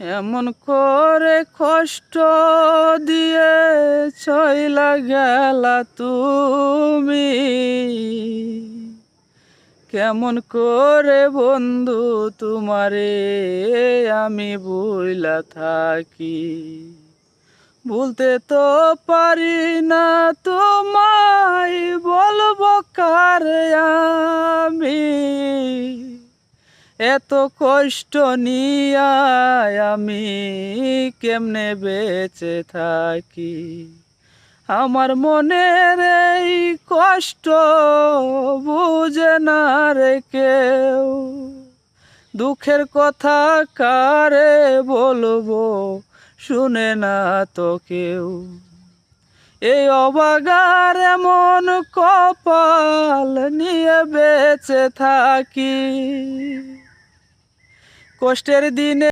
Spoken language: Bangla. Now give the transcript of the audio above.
এমন করে কষ্ট দিয়ে চইলা গেলা তুমি, কেমন করে বন্ধু তোমারে আমি ভুইলা থাকি। ভুলতে তো পারি না তোমায়, বলবো কারে আমি। এত কষ্ট নিয়া আমি কেমনে বেঁচে থাকি। আমার মনের এই কষ্ট বুঝে না রে কেউ, দুঃখের কথা কারে বলবো শুনে না তো কেউ। এই অবাগার এমন কপাল নিয়ে বেঁচে থাকি, কষ্টের দিনে